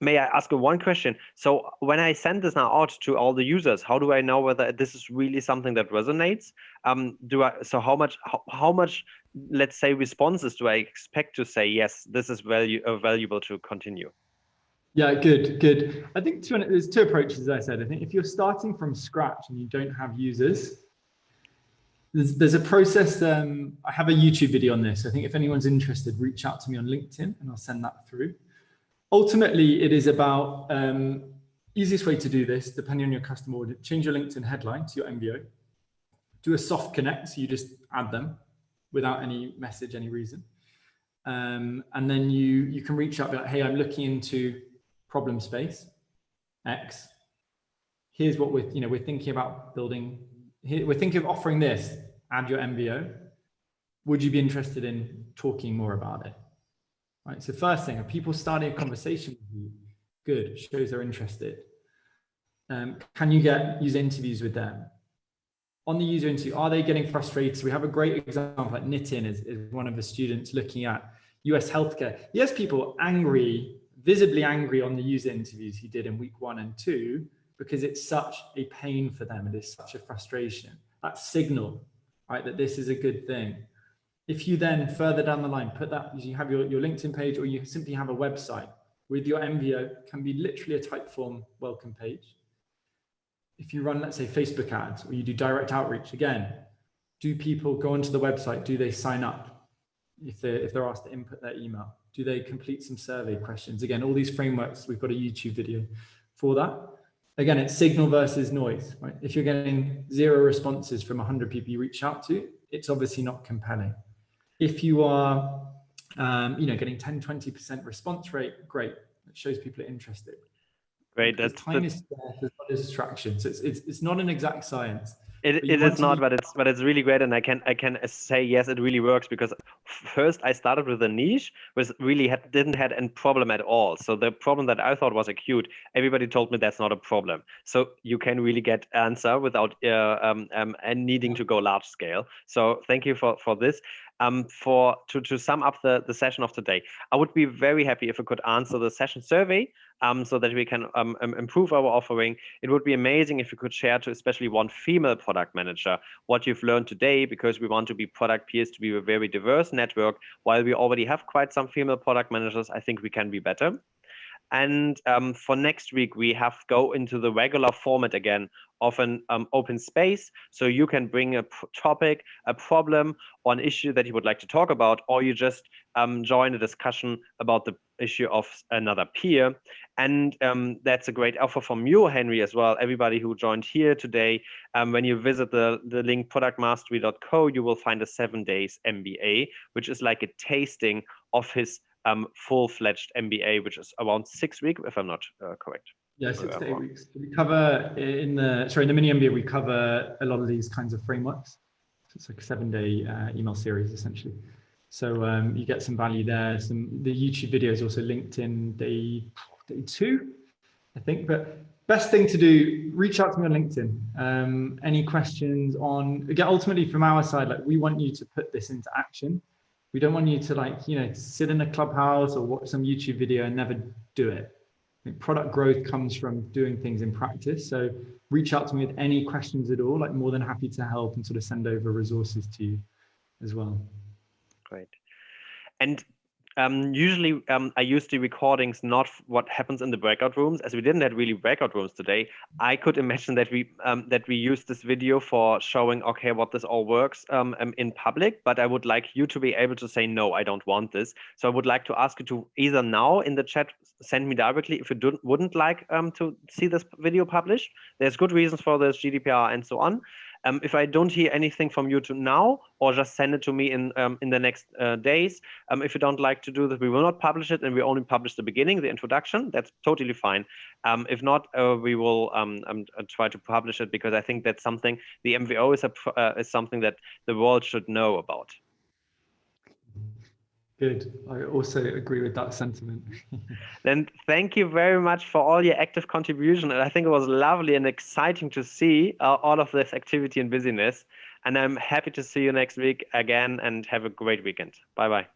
May I ask you one question? So when I send this now out to all the users, how do I know whether this is really something that resonates? So how much, let's say, responses do I expect to say, yes, this is valuable to continue? Yeah, good. I think there's 2 approaches, as I said. I think if you're starting from scratch and you don't have users, there's a process. I have a YouTube video on this. I think if anyone's interested, reach out to me on LinkedIn and I'll send that through. Ultimately, it is about easiest way to do this, depending on your customer order, change your LinkedIn headline to your MVO. Do a soft connect, so you just add them without any message, any reason. And then you can reach out and be like, hey, I'm looking into problem space X. Here's what we're thinking about building. We're thinking of offering this, add your MVO. Would you be interested in talking more about it? Right. So first thing, are people starting a conversation with you? Good, shows they're interested. Can you get user interviews with them? On the user interview, are they getting frustrated? So we have a great example, like Nitin is one of the students looking at US healthcare. He has people visibly angry on the user interviews he did in week 1 and 2, because it's such a pain for them. It is such a frustration. That signal, right, that this is a good thing. If you then further down the line put that, you have your LinkedIn page, or you simply have a website, with your MVO can be literally a Typeform welcome page. If you run, let's say, Facebook ads, or you do direct outreach, again, do people go onto the website? Do they sign up if they're asked to input their email? Do they complete some survey questions? Again, all these frameworks, we've got a YouTube video for that. Again, it's signal versus noise, right? If you're getting 0 responses from 100 people you reach out to, it's obviously not compelling. If you are, getting 10, 20% response rate, great. It shows people are interested. Great. Time is scarce, there's not a distraction. So it's not an exact science. It is not, but it's really great, and I can say yes, it really works, because first I started with a niche which really didn't have any problem at all. So the problem that I thought was acute, everybody told me that's not a problem. So you can really get answer without and needing to go large scale. So thank you for this. To sum up the session of today, I would be very happy if we could answer the session survey so that we can improve our offering. It would be amazing if you could share to especially one female product manager what you've learned today, because we want to be product peers to be a very diverse network. While we already have quite some female product managers, I think we can be better. And for next week, we have go into the regular format again of an open space. So you can bring a topic, a problem, or an issue that you would like to talk about, or you just join a discussion about the issue of another peer. And that's a great offer from you, Henry, as well. Everybody who joined here today, when you visit the link productmastery.co, you will find a 7 days MBA, which is like a tasting of his full-fledged MBA, which is around 6 weeks, if I'm not correct. Yeah, 6 to 8 weeks. We cover in the mini MBA, we cover a lot of these kinds of frameworks. So it's like a 7-day email series essentially. So you get some value there. The YouTube video is also linked in day 2, I think. But best thing to do, reach out to me on LinkedIn. Any questions on, again, ultimately from our side, like we want you to put this into action. We don't want you to sit in a clubhouse or watch some YouTube video and never do it. I think product growth comes from doing things in practice. So reach out to me with any questions at all. Like more than happy to help and sort of send over resources to you as well. Great. And usually I use the recordings, not what happens in the breakout rooms, as we didn't have really breakout rooms today. I could imagine that we use this video for showing, okay, what this all works in public, but I would like you to be able to say, no, I don't want this. So I would like to ask you to either now in the chat, send me directly if you wouldn't like to see this video published. There's good reasons for this, GDPR and so on. If I don't hear anything from you to now, or just send it to me in the next days. If you don't like to do that, we will not publish it, and we only publish the beginning, the introduction. That's totally fine. If not, we will try to publish it, because I think that's something, the MVO is something that the world should know about. Good. I also agree with that sentiment. Then thank you very much for all your active contribution. And I think it was lovely and exciting to see all of this activity and busyness. And I'm happy to see you next week again, and have a great weekend. Bye-bye.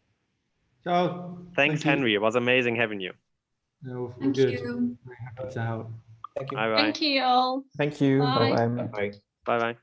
Ciao. Thanks, Henry. It was amazing having you. No, Thank good. you. Very happy to help. Thank you. Bye-bye. Thank you all. Thank you. Bye. Bye-bye. Bye. Bye-bye.